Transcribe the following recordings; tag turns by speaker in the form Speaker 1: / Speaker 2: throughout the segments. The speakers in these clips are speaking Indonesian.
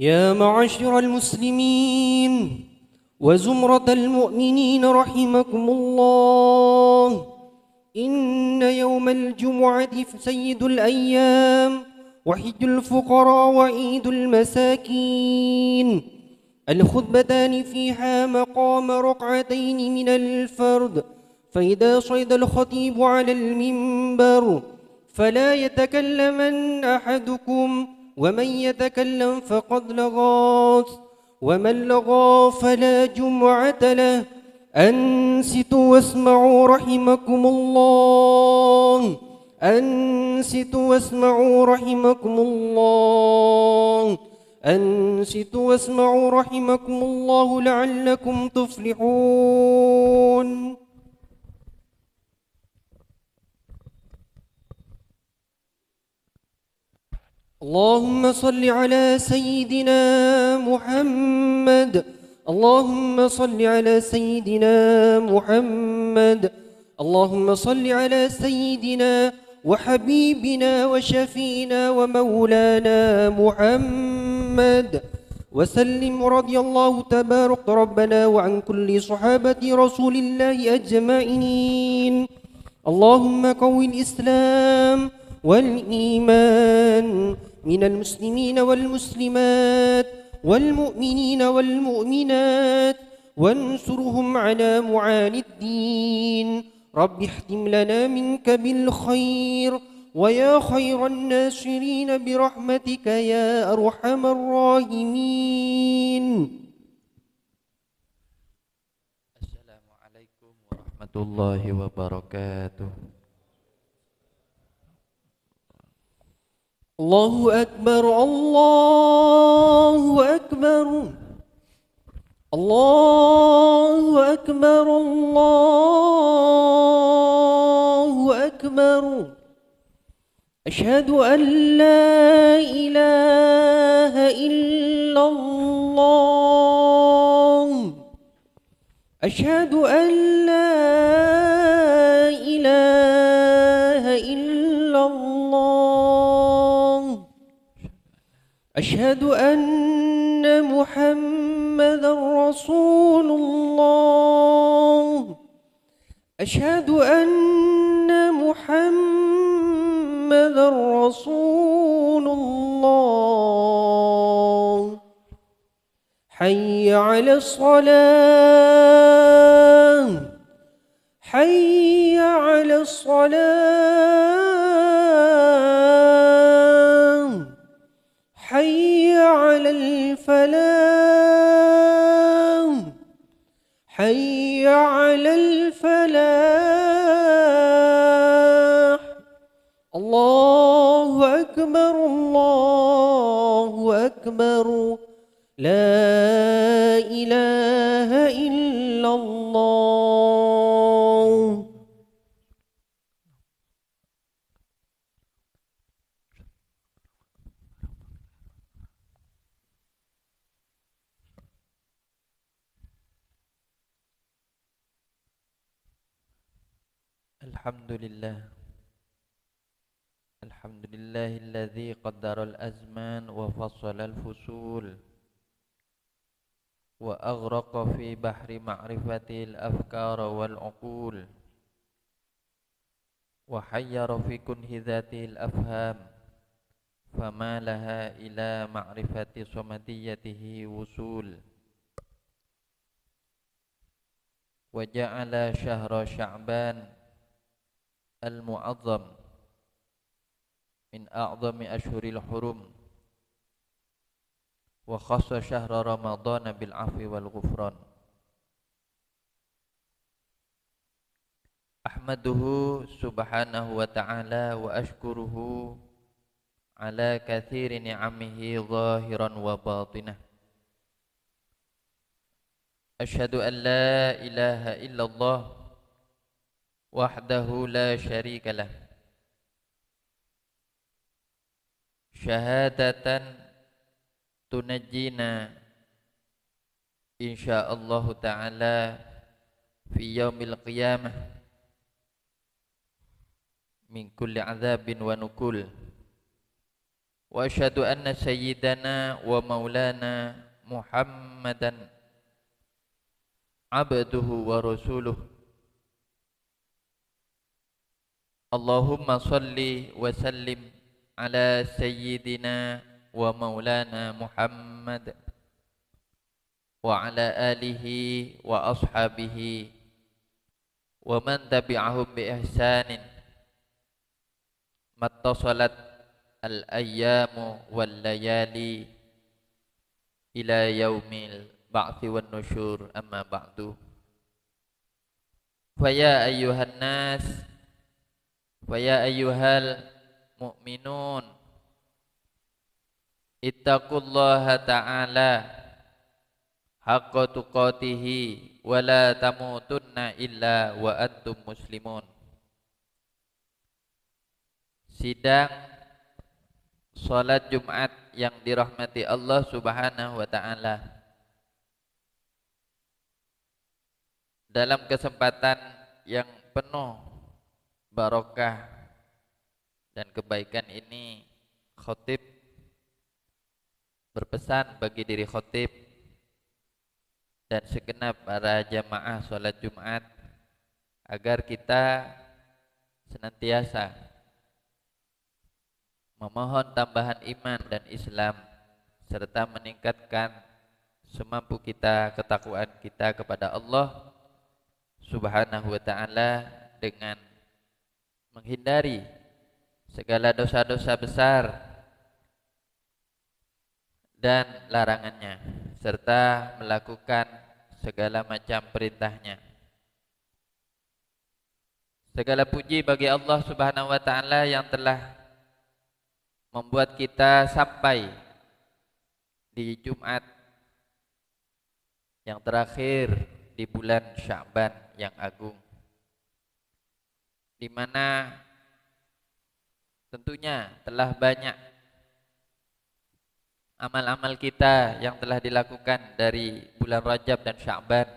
Speaker 1: يا معشر المسلمين وزمرة المؤمنين رحمكم الله، إن يوم الجمعة سيد الأيام وحج الفقراء وعيد المساكين. الخطبتان فيها مقام ركعتين من الفرد، فإذا صعد الخطيب على المنبر فلا يتكلمن أحدكم، ومن يتكلم فقد لغى، ومن لغى فلا جمعة له. أنصتوا واسمعوا رحمكم الله، أنصتوا واسمعوا رحمكم الله، أنصتوا واسمعوا رحمكم الله لعلكم تفلحون. اللهم صل على سيدنا محمد، اللهم صل على سيدنا محمد، اللهم صل على سيدنا وحبيبنا وشفينا ومولانا محمد وسلم. رضي الله تبارك ربنا وعن كل صحابة رسول الله أجمعين. اللهم قوي الإسلام والإيمان من المسلمين والمسلمات والمؤمنين والمؤمنات، وانصرهم على معاني الدين. رب اختم لنا منك بالخير، ويا خير الناصرين برحمتك يا أرحم الراحمين.
Speaker 2: السلام عليكم ورحمة الله وبركاته.
Speaker 1: الله أكبر، الله أكبر، الله أكبر، الله أكبر. أشهد أن لا إله إلا الله، أشهد أن لا إله إلا الله، أشهد أن محمدا رسول الله، أشهد أن محمدا رسول الله. حي على الصلاة، حي على الصلاة، حي على الفلاح، حي على الفلاح. الله أكبر، الله أكبر، لا إله إلا الله.
Speaker 2: Alhamdulillah, alhamdulillahilladzi qaddara al-azman wa fassala al-fusul wa aghraqa fi bahri ma'rifati al-afkara wal-uqul wa hayyara fi kunhi dhati al-afham fama laha ila ma'rifati samadiyatihi wusul wa ja'ala syahra sya'ban al-mu'azzam min a'zami ashhuril hurum wa khassa syahra ramadhana bil afwi wal ghufran. Ahmaduhu subhanahu wa ta'ala wa ashkuruhu ala kathiri ni'amihi zahiran wa batinah. Ashhadu an la ilaha illallah wahdahu la syarika lah, syahadatan tunajjina insyaallah ta'ala fi yaumil qiyamah min kulli azabin wa nukul wa asyhadu anna sayyidana wa maulana Muhammadan abduhu wa rasuluh. Allahumma salli wa sallim ala sayyidina wa maulana Muhammad wa ala alihi wa ashabihi wa man tabi'ahum bi ihsanin mattasalat al ayyamu wal layali ila yaumil ba'thi wan nusyur, amma ba'du. Fa ya ayyuhan nas wa ya ayyuhal mu'minun ittaqullaha ta'ala haqqa tuqatihi wa la tamutunna illa wa antum muslimun. Sidang salat Jumat yang dirahmati Allah Subhanahu wa taala. Dalam kesempatan yang penuh barokah dan kebaikan ini, khatib berpesan bagi diri khatib dan segenap para jamaah salat Jumat agar kita senantiasa memohon tambahan iman dan Islam serta meningkatkan semampu kita ketakwaan kita kepada Allah Subhanahu wa taala dengan menghindari segala dosa-dosa besar dan larangannya serta melakukan segala macam perintahnya. Segala puji bagi Allah Subhanahu wa taala yang telah membuat kita sampai di Jumat yang terakhir di bulan Sya'ban yang agung, di mana tentunya telah banyak amal-amal kita yang telah dilakukan dari bulan Rajab dan Sya'ban.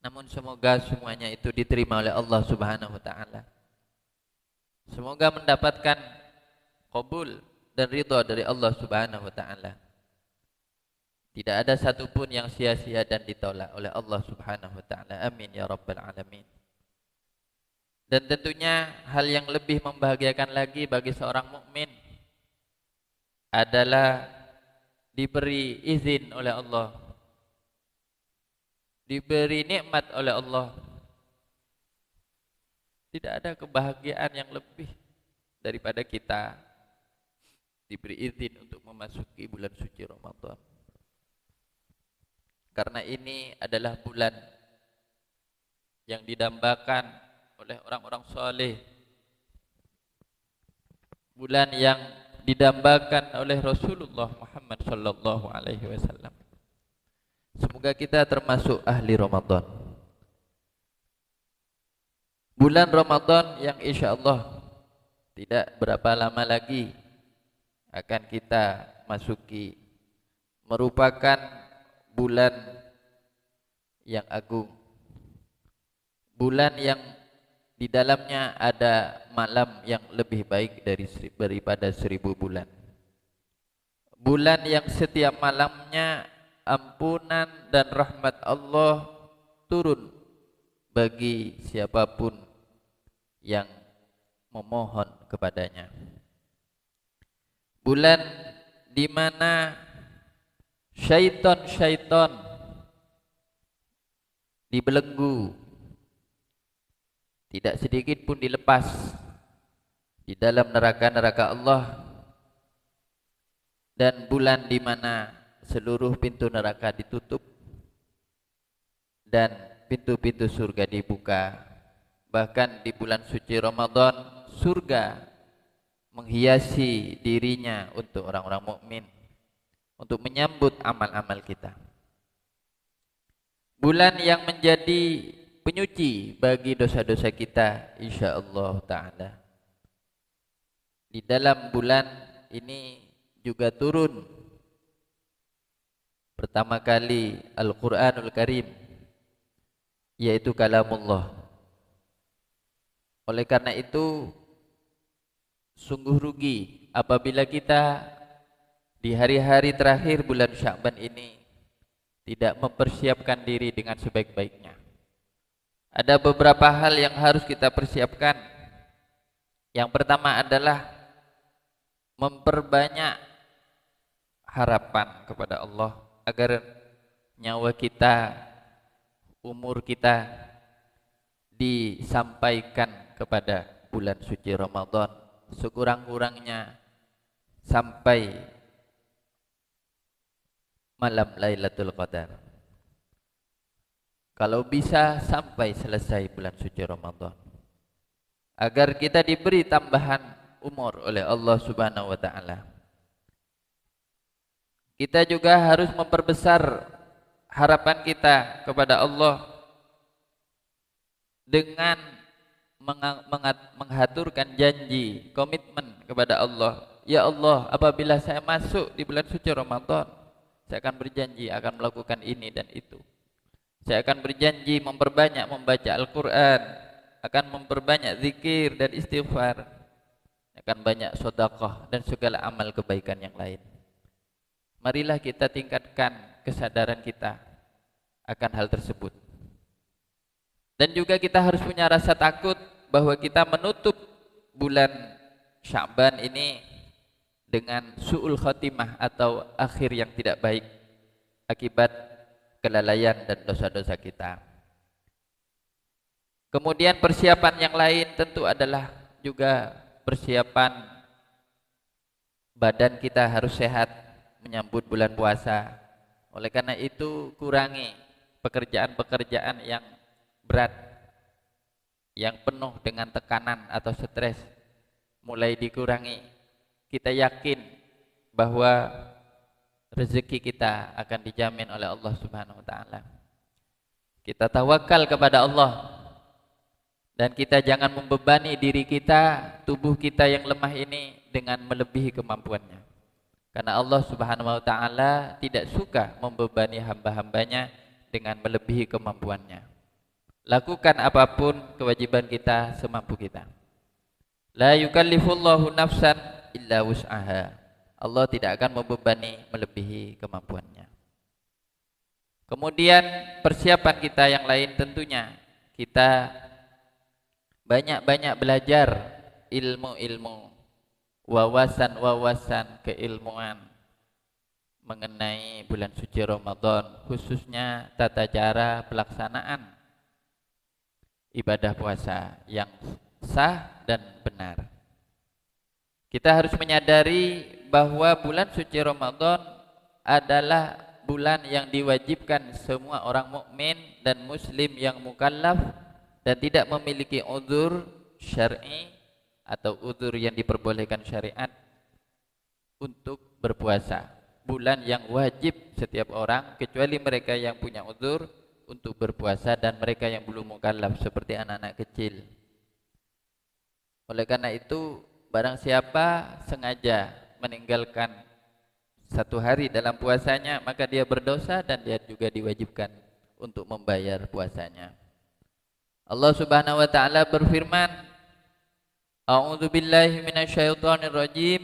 Speaker 2: Namun semoga semuanya itu diterima oleh Allah Subhanahu wa taala. Semoga mendapatkan qabul dan ridha dari Allah Subhanahu wa taala. Tidak ada satupun yang sia-sia dan ditolak oleh Allah Subhanahu wa taala. Amin ya rabbal alamin. Dan tentunya hal yang lebih membahagiakan lagi bagi seorang mukmin adalah diberi izin oleh Allah, diberi nikmat oleh Allah. Tidak ada kebahagiaan yang lebih daripada kita diberi izin untuk memasuki bulan suci Ramadan. Karena ini adalah bulan yang didambakan oleh orang-orang soleh, bulan yang didambakan oleh Rasulullah Muhammad sallallahu alaihi wasallam. Semoga kita termasuk ahli Ramadan. Bulan Ramadan yang insya Allah tidak berapa lama lagi akan kita masuki, merupakan bulan yang agung, bulan yang di dalamnya ada malam yang lebih baik daripada 1000 bulan, bulan yang setiap malamnya ampunan dan rahmat Allah turun bagi siapapun yang memohon kepadanya. Bulan di mana syaitan dibelenggu, tidak sedikit pun dilepas di dalam neraka-neraka Allah, dan bulan di mana seluruh pintu neraka ditutup dan pintu-pintu surga dibuka. Bahkan di bulan suci Ramadan, surga menghiasi dirinya untuk orang-orang mukmin, untuk menyambut amal-amal kita. Bulan yang menjadi penyuci bagi dosa-dosa kita insyaallah ta'ala. Di dalam bulan ini juga turun pertama kali Al-Quranul Karim, yaitu kalamullah. Oleh karena itu sungguh rugi apabila kita di hari-hari terakhir bulan Sya'ban ini tidak mempersiapkan diri dengan sebaik-baiknya. Ada beberapa hal yang harus kita persiapkan. Yang pertama adalah memperbanyak harapan kepada Allah agar nyawa kita, umur kita disampaikan kepada bulan suci Ramadan sekurang-kurangnya sampai malam Lailatul Qadar. Kalau bisa sampai selesai bulan suci Ramadan, agar kita diberi tambahan umur oleh Allah Subhanahu wa taala. Kita juga harus memperbesar harapan kita kepada Allah dengan menghaturkan janji, komitmen kepada Allah. Ya Allah, apabila saya masuk di bulan suci Ramadan, saya akan berjanji akan melakukan ini dan itu. Saya akan berjanji memperbanyak membaca Al-Quran, akan memperbanyak zikir dan istighfar, akan banyak sedekah dan segala amal kebaikan yang lain. Marilah kita tingkatkan kesadaran kita akan hal tersebut. Dan juga kita harus punya rasa takut bahwa kita menutup bulan Sya'ban ini dengan su'ul khatimah atau akhir yang tidak baik akibat kelalaian dan dosa-dosa kita. Kemudian persiapan yang lain tentu adalah juga persiapan badan kita harus sehat menyambut bulan puasa. Oleh karena itu kurangi pekerjaan-pekerjaan yang berat, yang penuh dengan tekanan atau stres, mulai dikurangi. Kita yakin bahwa rezeki kita akan dijamin oleh Allah Subhanahu wa taala. Kita tawakal kepada Allah dan kita jangan membebani diri kita, tubuh kita yang lemah ini dengan melebihi kemampuannya. Karena Allah Subhanahu wa taala tidak suka membebani hamba-hambanya dengan melebihi kemampuannya. Lakukan apapun kewajiban kita semampu kita. La yukallifullahu nafsan illa wus'aha. Allah tidak akan membebani melebihi kemampuannya. Kemudian persiapan kita yang lain tentunya kita banyak-banyak belajar ilmu-ilmu, wawasan-wawasan keilmuan mengenai bulan suci Ramadan, khususnya tata cara pelaksanaan ibadah puasa yang sah dan benar. Kita harus menyadari bahwa bulan suci Ramadan adalah bulan yang diwajibkan semua orang mukmin dan muslim yang mukallaf dan tidak memiliki uzur syar'i atau uzur yang diperbolehkan syariat untuk berpuasa. Bulan yang wajib setiap orang kecuali mereka yang punya uzur untuk berpuasa dan mereka yang belum mukallaf seperti anak-anak kecil. Oleh karena itu, barang siapa sengaja meninggalkan satu hari dalam puasanya, maka dia berdosa dan dia juga diwajibkan untuk membayar puasanya. Allah Subhanahu wa taala berfirman, A'udzu billahi minasyaitonir rajim.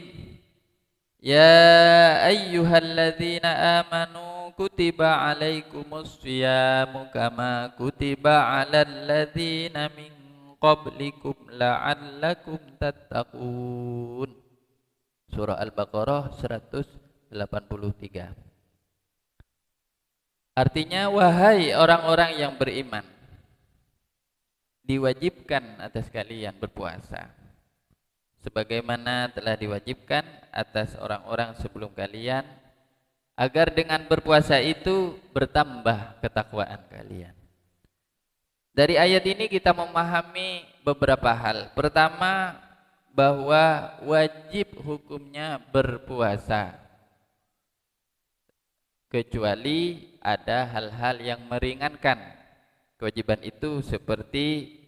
Speaker 2: Ya ayyuhalladzina amanu kutiba alaikumus shiyamu kama kutiba alal ladzina min qablikum la'allakum tattaqun. Surah Al-Baqarah 183. Artinya, wahai orang-orang yang beriman, diwajibkan atas kalian berpuasa sebagaimana telah diwajibkan atas orang-orang sebelum kalian, agar dengan berpuasa itu bertambah ketakwaan kalian. Dari ayat ini kita memahami beberapa hal. Pertama, bahwa wajib hukumnya berpuasa kecuali ada hal-hal yang meringankan kewajiban itu seperti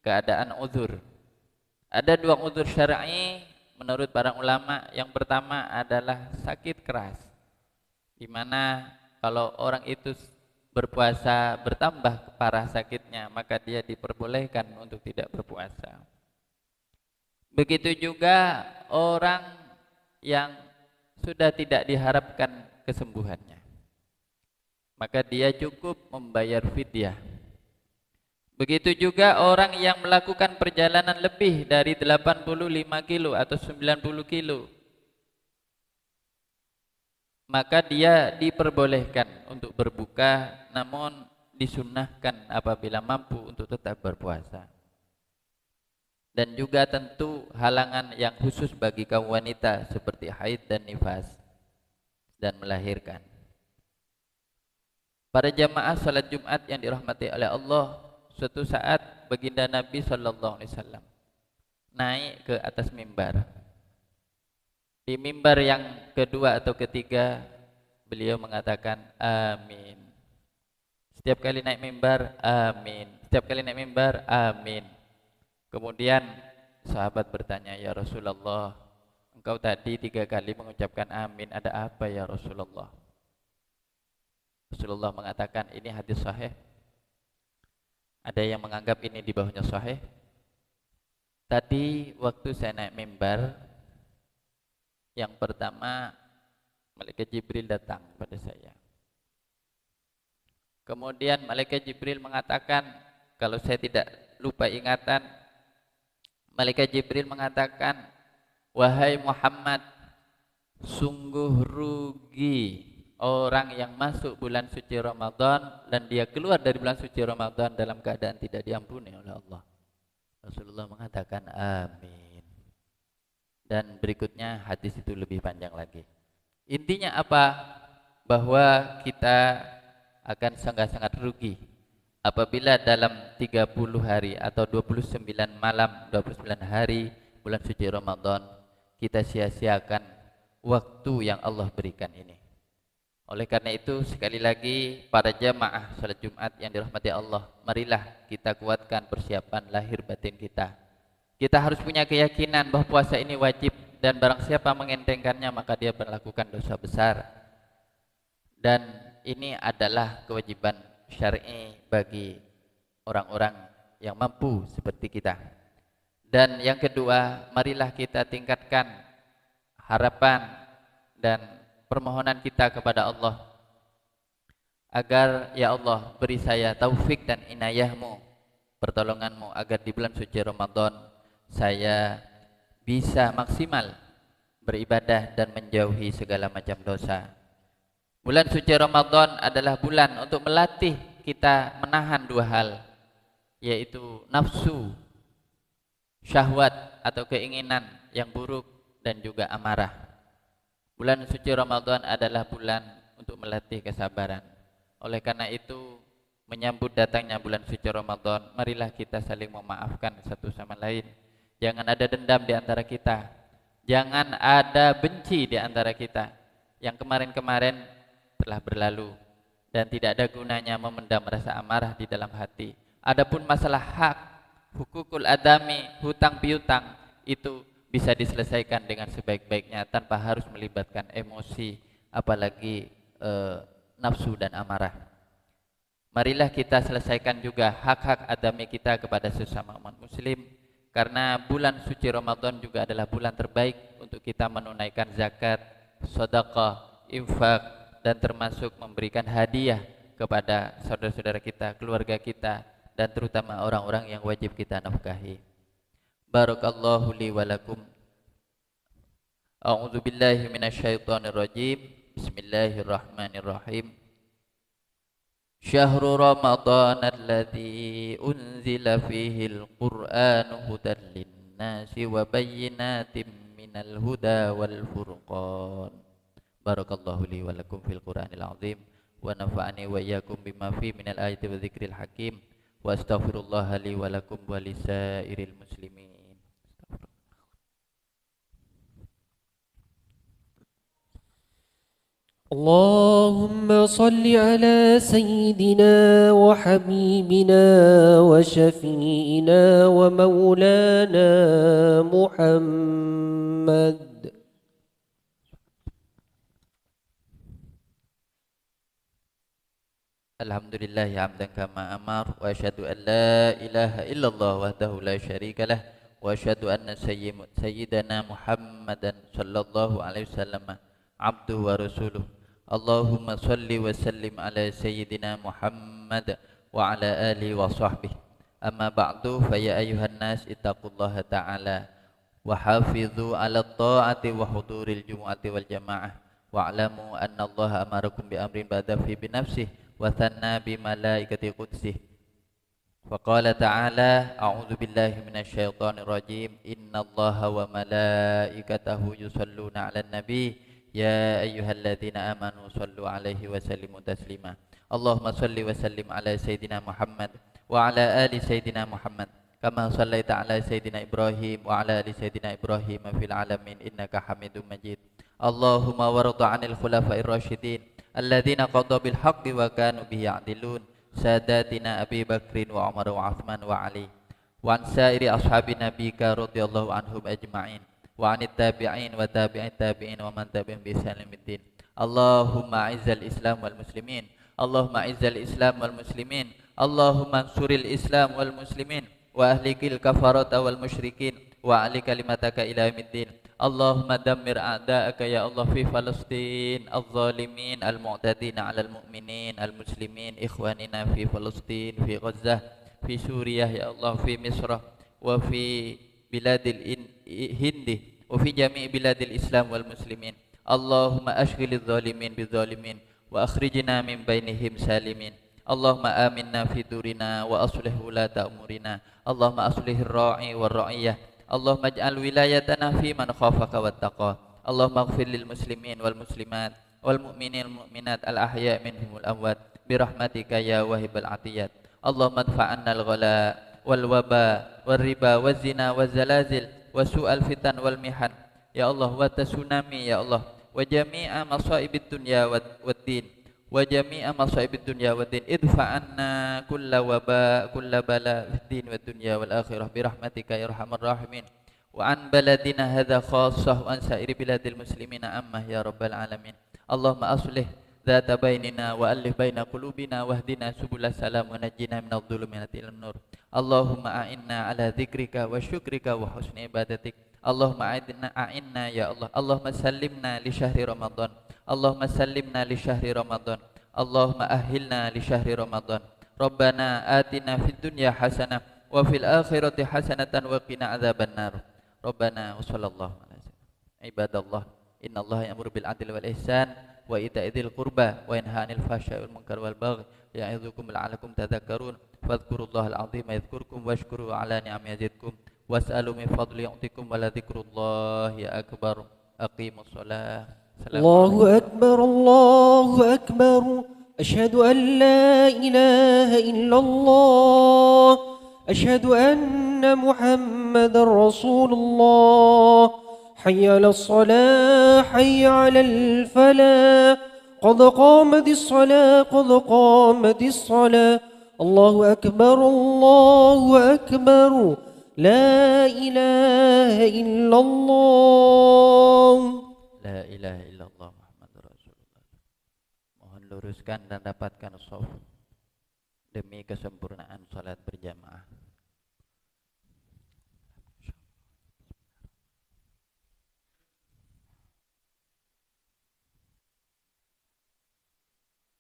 Speaker 2: keadaan uzur. Ada dua uzur syar'i menurut para ulama. Yang pertama adalah sakit keras, di mana kalau orang itu berpuasa bertambah parah sakitnya, maka dia diperbolehkan untuk tidak berpuasa. Begitu juga orang yang sudah tidak diharapkan kesembuhannya, maka dia cukup membayar fidyah. Begitu juga orang yang melakukan perjalanan lebih dari 85 kilo atau 90 kilo, maka dia diperbolehkan untuk berbuka, namun disunnahkan apabila mampu untuk tetap berpuasa. Dan juga tentu halangan yang khusus bagi kaum wanita seperti haid dan nifas dan melahirkan. Para jamaah salat Jumat yang dirahmati oleh Allah, suatu saat baginda Nabi sallallahu alaihi wasallam naik ke atas mimbar. Di mimbar yang kedua atau ketiga, beliau mengatakan amin. Setiap kali naik mimbar, amin. Setiap kali naik mimbar, amin. Kemudian sahabat bertanya, ya Rasulullah, engkau tadi 3 kali mengucapkan amin, ada apa ya Rasulullah? Rasulullah mengatakan, ini hadis sahih. Ada yang menganggap ini di bawahnya sahih. Tadi waktu saya naik mimbar, yang pertama malaikat Jibril datang pada saya. Kemudian malaikat Jibril mengatakan, kalau saya tidak lupa ingatan, malaikat Jibril mengatakan, wahai Muhammad, sungguh rugi orang yang masuk bulan suci Ramadan dan dia keluar dari bulan suci Ramadan dalam keadaan tidak diampuni oleh Allah. Rasulullah mengatakan amin. Dan berikutnya hadis itu lebih panjang lagi. Intinya apa? Bahwa kita akan sangat-sangat rugi apabila dalam 30 hari atau 29 malam, 29 hari bulan suci Ramadan kita sia-siakan waktu yang Allah berikan ini. Oleh karena itu sekali lagi para jamaah salat Jumat yang dirahmati Allah, marilah kita kuatkan persiapan lahir batin kita. Kita harus punya keyakinan bahwa puasa ini wajib dan barang siapa mengentengkannya maka dia melakukan dosa besar. Dan ini adalah kewajiban syar'i bagi orang-orang yang mampu seperti kita. Dan yang kedua, marilah kita tingkatkan harapan dan permohonan kita kepada Allah agar ya Allah beri saya taufik dan inayahmu, pertolonganmu agar di bulan suci Ramadan saya bisa maksimal beribadah dan menjauhi segala macam dosa. Bulan suci Ramadan adalah bulan untuk melatih kita menahan 2 hal, yaitu nafsu, syahwat atau keinginan yang buruk dan juga amarah. Bulan suci Ramadan adalah bulan untuk melatih kesabaran. Oleh karena itu, menyambut datangnya bulan suci Ramadan, marilah kita saling memaafkan satu sama lain. Jangan ada dendam di antara kita. Jangan ada benci di antara kita. Yang kemarin-kemarin telah berlalu dan tidak ada gunanya memendam rasa amarah di dalam hati. Adapun masalah hak, hukukul adami, hutang piutang, itu bisa diselesaikan dengan sebaik-baiknya tanpa harus melibatkan emosi, apalagi nafsu dan amarah. Marilah kita selesaikan juga hak-hak adami kita kepada sesama umat muslim, karena bulan suci Ramadan juga adalah bulan terbaik untuk kita menunaikan zakat, sedekah, infak, dan termasuk memberikan hadiah kepada saudara-saudara kita, keluarga kita, dan terutama orang-orang yang wajib kita nafkahi. Barakallahu li wa lakum. A'udzu billahi minasyaitonir rajim. Bismillahirrahmanirrahim. Syahrul Ramadan alladzi unzila fihil Qur'anu hudan lin-nasi wa bayyinatin minal huda wal furqan. Barakallahu li wa lakum fil Qur'anil azim wa nafa'ani wa iyyakum bima fi minal ayati wa dzikril hakim wa astaghfirullah li wa lakum wa lisairil muslimin.
Speaker 1: اللهم صل على سيدنا وحبيبنا وشفينا ومولانا محمد.
Speaker 2: Alhamdulillah hamdan kama amar wa asyhadu an la ilaha illallah wahdahu la syarika lah وأشهد أن سيدنا محمدا صلى الله عليه وسلم عبده ورسوله. اللهم صل وسلم على سيدنا محمد وعلى آله وصحبه. أما بعد فيا أيها الناس اتقوا الله تعالى وحافظوا على الطاعة وحضور الجمعة والجماعة واعلموا أن الله أمركم بأمر بدأ فيه بنفسه وثنى بملائكة قدسه فقال تعالى أعوذ بالله من الشيطان الرجيم إن الله وملائكته يصلون على النبي يا أيها الذين آمنوا صلوا عليه وسلموا تسليما. اللهم صل وسلم على سيدنا محمد وعلى آل سيدنا محمد كما صليت على سيدنا إبراهيم وعلى آل سيدنا إبراهيم في العالمين إنك حميد مجيد. اللهم وارض عن الخلفاء الراشدين الذين قضوا بالحق وكانوا به يعدلون ساداتنا أبي بكر وعمر وعثمان وعلي وعن سائر أصحاب نبيك رضي الله عنهم أجمعين وعن التابعين وتابع التابعين ومن تبعهم بإحسان إلى الدين. اللهم أعز الإسلام والمسلمين اللهم أعز الإسلام والمسلمين اللهم انصر الإسلام والمسلمين وأهلك الكفرة والمشركين وأعلِ كلمتك إلى يوم الدين. اللهم دمر أعداءك يا الله في فلسطين الظالمين المعتدين على المؤمنين المسلمين إخواننا في فلسطين في غزة في سوريا يا الله في مصر وفي بلاد الهند وفي جميع بلاد الإسلام والمسلمين. اللهم أشغل الظالمين بالظالمين وأخرجنا من بينهم سالمين. اللهم آمنا في دورنا وأصلح ولاة أمورنا. اللهم أصلح الراعي والرعية. اللهم اجعل ولايتنا في من خافك واتقى. اللهم اغفر للمسلمين والمسلمات والمؤمنين والمؤمنات الأحياء منهم والأموات برحمتك يا واهب العطيات. اللهم ادفع عنا الغلاء والوباء والربا والزنا والزلازل وسوء الفتن والمحن يا الله والتسونامي يا الله وجميع مصائب الدنيا والدين وجميع مصائب الدنيا والدين. ادفع عنا كل وباء كل بلاء في الدين والدنيا والآخرة برحمتك يا أرحم الراحمين. وعن بلدنا هذا خاصة وعن سائر بلاد المسلمين عامة يا رب العالمين. اللهم أصلح ذات بيننا وألف بين قلوبنا واهدنا سبل السلام ونجنا من الظلمات إلى النور. اللهم أعنا على ذكرك وشكرك وحسن عبادتك. اللهم أعنا يا الله. اللهم سلمنا لشهر رمضان. اللهم سلمنا لشهر رمضان. اللهم أهلنا لشهر رمضان. ربنا آتنا في الدنيا حسنة وفي الآخرة حسنة وقنا عذاب النار. ربنا وصلى الله على سيدنا عباد الله إن الله يأمر بالعدل والإحسان وإيتاء ذي القربى وينهى عن الفحشاء والمنكر والبغي يعظكم لعلكم تذكرون فاذكروا الله العظيم يذكركم واشكروا على نعمه يزدكم واسألوا من فضل يعطيكم ولذكر الله أكبر. أقيموا الصلاة.
Speaker 1: الله أكبر الله أكبر أشهد أن لا إله إلا الله أشهد أن محمد رسول الله حي على الصلاة حي على الفلاح قد قامت الصلاة قد قامت الصلاة. الله أكبر الله أكبر لا إله إلا الله.
Speaker 2: La ilaha illallah Muhammadur Rasulullah. Mohon luruskan dan dapatkan shaf demi kesempurnaan salat berjamaah.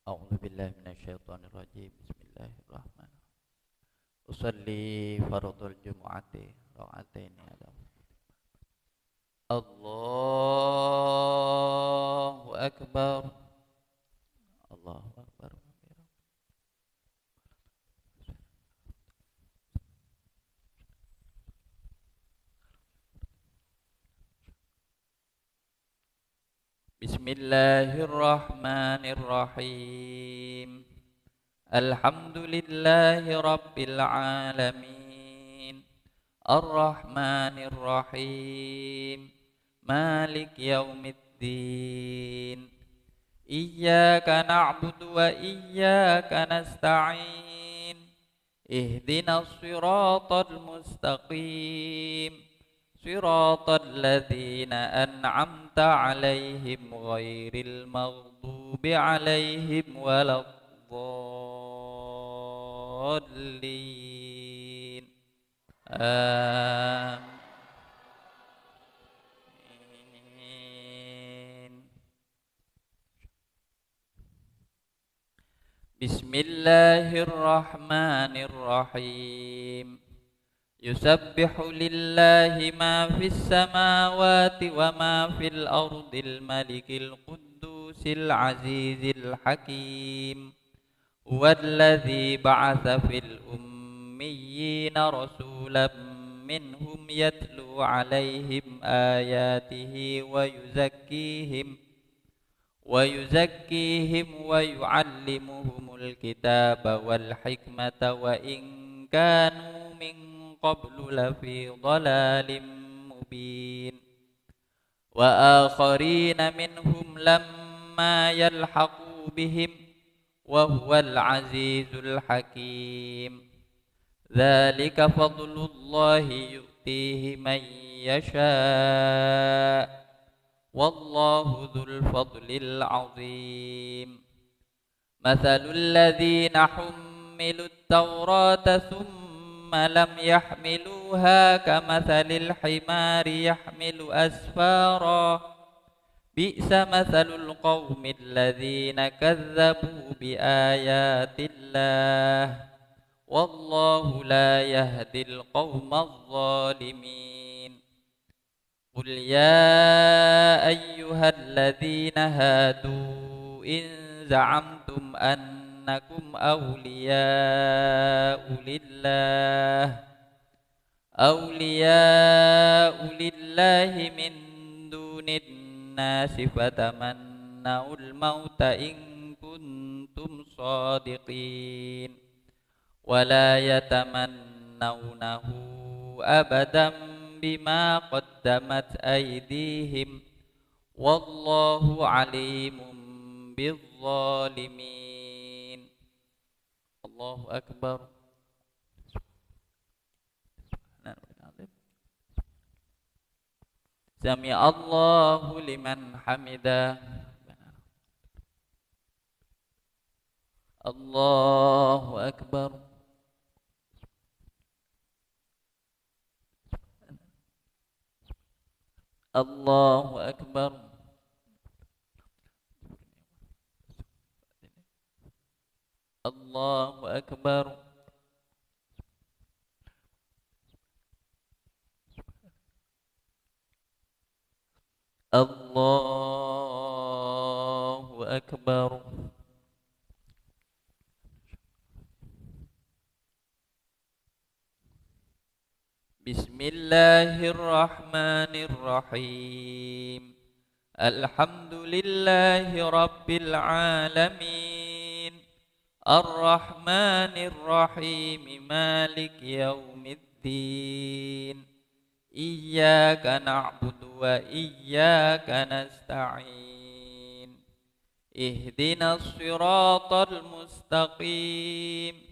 Speaker 2: A'udzu billahi minasyaitonir rajim. Bismillahirrahmanirrahim. Usalli fardhul jumu'ati rakaataini ada. Allahu Akbar. Allahu Akbar. Bismillahirrahmanirrahim. Alhamdulillahi rabbil alamin. Ar-Rahmanir Rahim. Malik yaumiddin. Iyyaka na'budu wa iyyaka nasta'in. Ihdinas siratal mustaqim. Siratal ladzina an'amta 'alaihim ghairil maghdubi 'alaihim waladdallin. Amin. Bismillahirrahmanirrahim. Yusabbihu lillahi ma fis samawati wa ma fil ardil malikil quddusil azizil hakim. Huwallazi ba'atsa fil ummiyina rasulan minhum yatlu alaihim ayatihi ويزكيهم ويعلمهم الكتاب والحكمة وإن كانوا من قبل لفي ضلال مبين وآخرين منهم لما يلحقوا بهم وهو العزيز الحكيم ذلك فضل الله يؤتيه من يشاء والله ذو الفضل العظيم مثل الذين حملوا التوراة ثم لم يحملوها كمثل الحمار يحمل أسفارا بئس مثل القوم الذين كذبوا بآيات الله والله لا يهدي القوم الظالمين قل يا أيها الذين هادوا إن زعمتم أنكم أولياء لله من دون الناس فتمنوا الموت إن كنتم صادقين ولا يتمنونه أبدا بما قدمت أيديهم والله عليم بالظالمين الله أكبر سمع الله لمن حمده الله أكبر الله أكبر الله أكبر الله أكبر بسم الله الرحمن الرحيم الحمد لله رب العالمين الرحمن الرحيم مالك يوم الدين إياك نعبد وإياك نستعين اهدنا الصراط المستقيم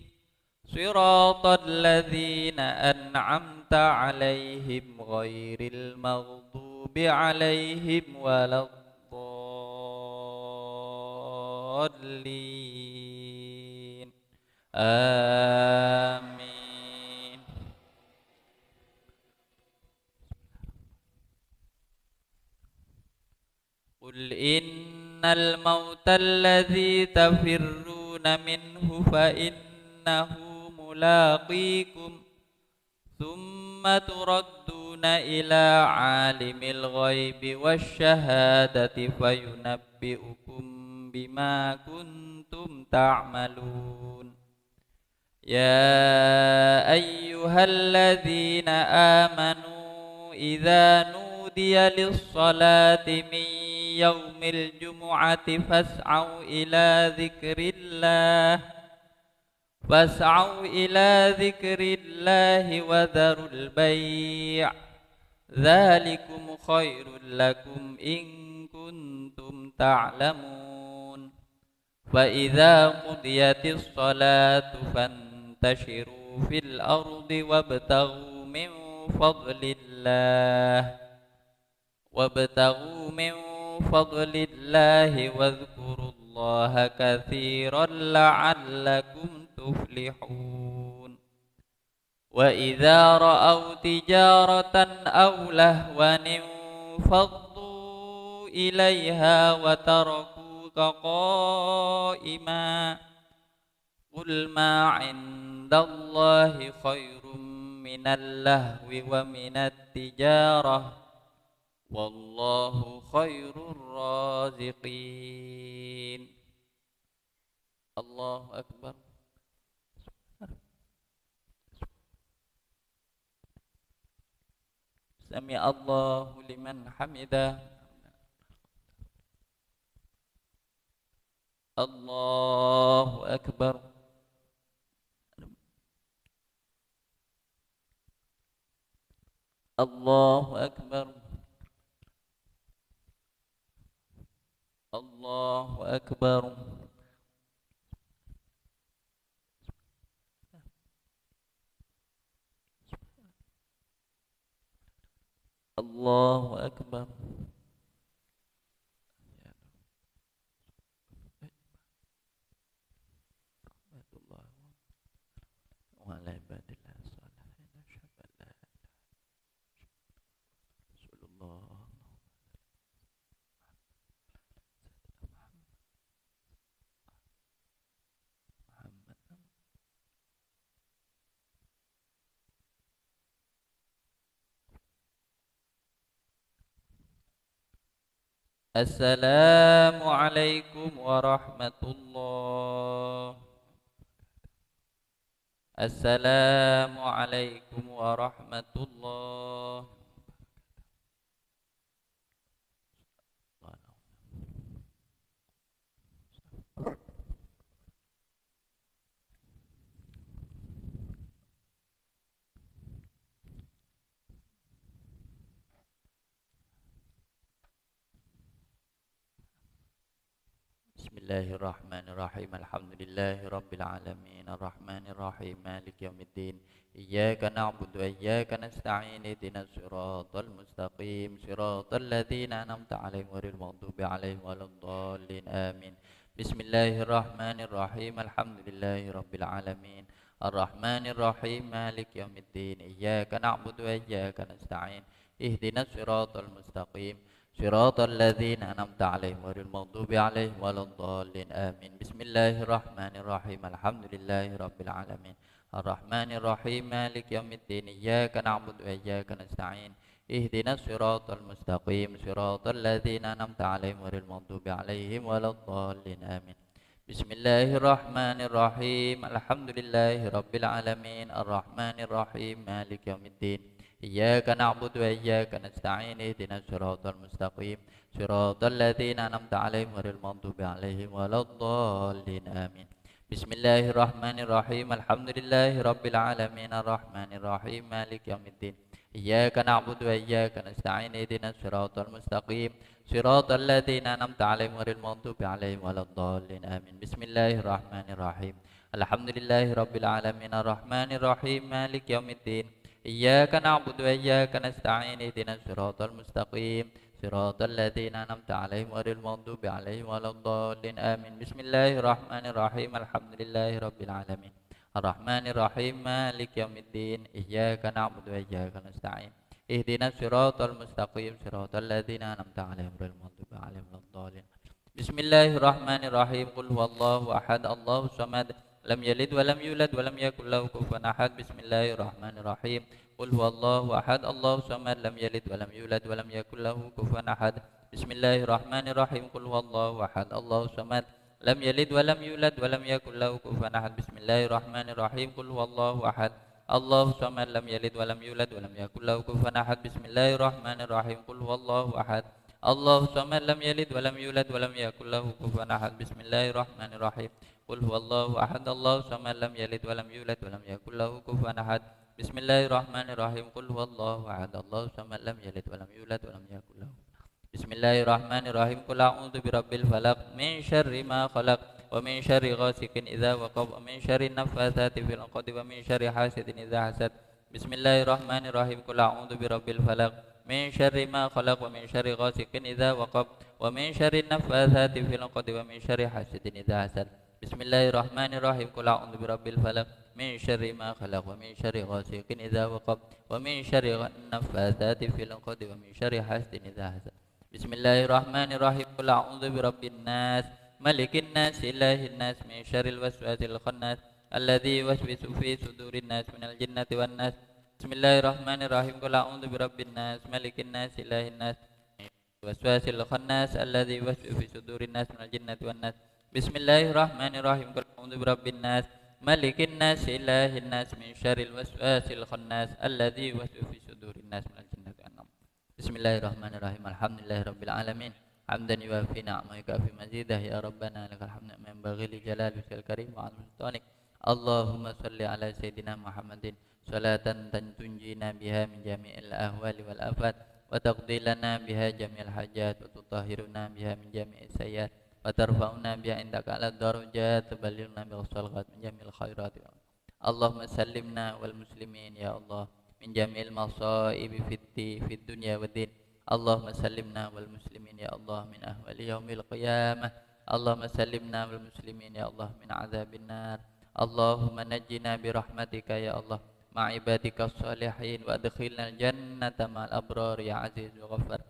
Speaker 2: صراط الذين أنعمت عليهم غير المغضوب عليهم ولا الضالين آمين قل إن الموت الذي تفرون منه فإنه ملاقيكم ثم تردون إلى عالم الغيب والشهادة فينبئكم بما كنتم تعملون يا أيها الذين آمنوا إذا نودي للصلاة من يوم الجمعة فاسعوا إلى ذكر الله وذروا البيع ذلكم خير لكم إن كنتم تعلمون فإذا قضيت الصلاة فانتشروا في الأرض وابتغوا من فضل الله واذكروا الله كثيرا لعلكم تفلحون وإذا رأوا تجارة أو لهوا انفضوا إليها وتركوك قائما قل ما عند الله خير من اللهو ومن التجارة والله خير الرازقين. الله أكبر. سمع الله لمن حمده. الله أكبر. الله أكبر. الله أكبر. الله أكبر. وعلى عباد الله الصالحين أشهد أن لا إله إلا الله محمد. السلام عليكم ورحمة الله. السلام عليكم ورحمة الله. Bismillahirrahmanirrahim. Alhamdulillahi rabbil alamin. Arrahmanir rahim. Maliki yaumiddin. Iyyaka na'budu wa iyyaka nasta'in. Ihdinas siratal mustaqim. Siratal ladzina an'amta 'alaihim ghairil maghdubi 'alaihim waladdallin. Amin. Bismillahirrahmanirrahim. Alhamdulillahi rabbil alamin. Arrahmanir rahim. Maliki yaumiddin. Iyyaka na'budu wa iyyaka nasta'in. Ihdinas siratal mustaqim. صراط الذين أنعمت عليهم غير المغضوب عليهم ولا الضالين آمين. بسم الله الرحمن الرحيم. الحمد لله رب العالمين. الرحمن الرحيم. مالك يوم الدين. إياك نعبد وإياك نستعين. اهدنا الصراط المستقيم. صراط الذين أنعمت عليهم غير المغضوب عليهم ولا الضالين آمين. بسم الله الرحمن الرحيم. الحمد لله رب العالمين. الرحمن الرحيم. مالك يوم الدين. إياك نعبد وإياك نستعين. اهدنا الصراط المستقيم. صراط الذين أنعمت عليهم غير المغضوب عليهم ولا الضالين آمين. بسم الله الرحمن الرحيم. الحمد لله رب العالمين. الرحمن الرحيم. مالك يوم الدين. إياك نعبد وإياك نستعين. اهدنا الصراط المستقيم. صراط الذين أنعمت عليهم غير المغضوب عليهم ولا الضالين آمين. بسم الله الرحمن الرحيم. الحمد لله رب العالمين. الرحمن الرحيم. مالك يوم الدين. إياك نعبد وإياك نستعين. اهدنا الصراط المستقيم. صراط الذين أنعمت عليهم غير المغضوب عليهم ولا الضالين آمين. بسم الله الرحمن الرحيم. الحمد لله رب العالمين. الرحمن الرحيم. مالك يوم الدين. إياك نعبد وإياك نستعين. اهدنا الصراط المستقيم. صراط الذين أنعمت عليهم غير المغضوب عليهم ولا الضالين. بسم الله الرحمن الرحيم. قل هو الله أحد الله الصمد لم يلد ولم يولد ولم يكن له كفوا أحد. بسم الله الرحمن الرحيم. قل هو الله أحد الله الصمد لم يلد ولم يولد ولم يكن له كفوا أحد. بسم الله الرحمن الرحيم. قل هو الله أحد الله الصمد لم يلد ولم يولد ولم يكن له كفوا أحد. بسم الله الرحمن الرحيم. قل هو الله أحد الله الصمد لم يلد ولم يولد ولم يكن له كفوا أحد. بسم الله الرحمن الرحيم. قل هو الله أحد الله الصمد لم يلد ولم يولد ولم يكن له كفوا أحد. بسم الله الرحمن الرحيم. قل هو الله أحد الله الصمد لم يلد ولم يولد ولم يكن له كفوا أحد. بسم الله الرحمن الرحيم. قل هو الله أحد الله الصمد لم يلد ولم يولد ولم يكن له. بسم الله الرحمن الرحيم. قل أعوذ برب الفلق من شر ما خلق ومن شر غاسق إذا وقب ومن شر النفاثات في العقد ومن شر حاسد إذا حسد. بسم الله الرحمن الرحيم. قل أعوذ برب الفلق من شر ما خلق ومن شر غاسق إذا وقب ومن شر النفاثات في العقد ومن شر حاسد إذا حسد. بسم الله الرحمن الرحيم. قل أعوذ برب الفلق من شر ما خلق ومن شر غاسق إذا وقب ومن شر النفاثات في العقد ومن شر حاسد إذا حسد. بسم الله الرحمن الرحيم. قل أعوذ برب الناس ملك الناس إله الناس من شر الوسواس الخناس
Speaker 3: الذي يوسوس في صدور الناس من الجنة والناس. بسم الله الرحمن الرحيم. قل أعوذ برب الناس ملك الناس إله الناس الوسواس الخناس الذي يوسوس في صدور الناس من الجنة والناس. بسم الله الرحمن الرحيم. قل أعوذ برب الناس ملك الناس إله الناس من شر الوسواس الخناس الذي يوسوس في صدور الناس من الجنة والناس. بسم الله الرحمن الرحيم. الحمد لله رب العالمين حمدا يوافي نعمه ويكافي مزيده. يا ربنا لك الحمد ما ينبغي لجلال وجهك الكريم وعظيم سلطانك. اللهم صل على سيدنا محمد صلاة تنجينا بها من جميع الأهوال والآفات وتقضي لنا بها جميع الحاجات وتطهرنا بها من جميع السيئات وترفعنا بها عندك على الدرجات تبلغنا بالصالحات من جميع الخيرات. اللهم سلمنا والمسلمين يا الله من جميع المصائب في الدنيا والدين. اللهم سلمنا والمسلمين يا الله من أهوال يوم القيامة. اللهم سلمنا والمسلمين يا الله من عذاب النار. اللهم نجنا برحمتك يا الله مع عبادك الصالحين وادخلنا الجنة مع الأبرار يا عزيز وغفار.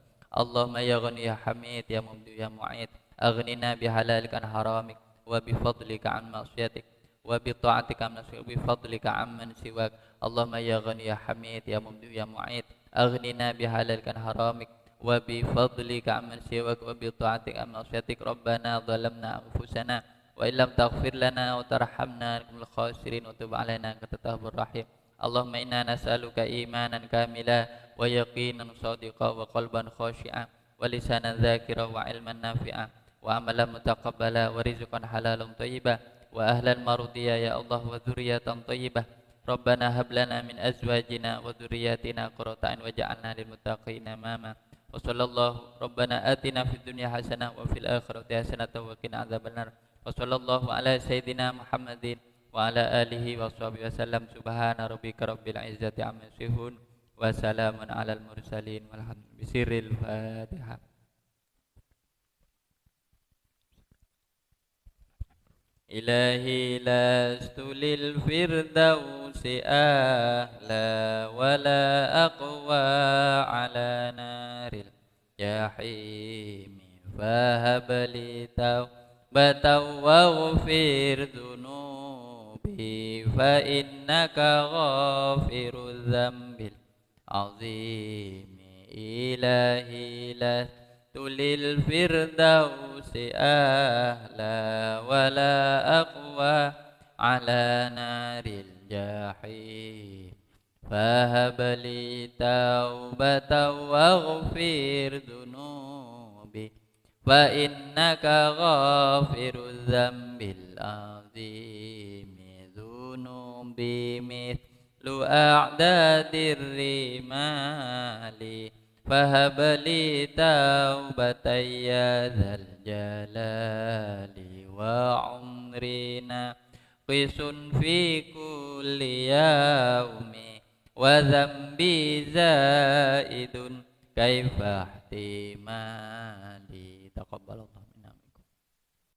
Speaker 3: اللهم يا غني يا حميد يا مبدي يا معيد أغننا بحلالك عن حرامك وبفضلك عن معصيتك وبطاعتك عن نفسك وبفضلك عن من سواك. اللهم يا غني يا حميد يا مبدي يا معيد أغننا بحلالك عن حرامك وبفضلك عن من سواك وبطاعتك عن معصيتك. ربنا ظلمنا أنفسنا وإن لم تغفر لنا وترحمنا نكون الخاسرين وتب علينا أنت التواب الرحيم. اللهم إنا نسألك إيمانا كاملا ويقينا صادقا وقلبا خاشعا ولسانا ذاكرا وعلما نافعا وعملا متقبلا ورزقا حلالا طيبا وأهلا مرضيا يا الله وذرية طيبة. ربنا هب لنا من أزواجنا وذرياتنا قرة أعين واجعلنا للمتقين إماما. وصلى الله ربنا آتنا في الدنيا حسنة وفي الآخرة حسنة وقنا عذاب النار. وصلى الله على سيدنا محمد وعلى آله وصحبه وسلم. سبحان ربك رب العزة عما يصفون وسلام على المرسلين والحمد لله. بسر الفاتحة. إلهي لست للفردوس أهلا ولا أقوى على نار الجحيم فهب لي توبة واغفر ذنوبي فإنك غافر الذنب العظيم. إلهي لست للفردوس أهلا ولا أقوى على نار الجحيم فهب لي توبة واغفر ذنوبي فإنك غافر الذنب العظيم. ذنوبي مثل أعداد الرمال فهب لي توبة يا ذا الجلال. وعمري ناقص في كل يوم وذنبي زائد كيف احتمالي. تقبل الله.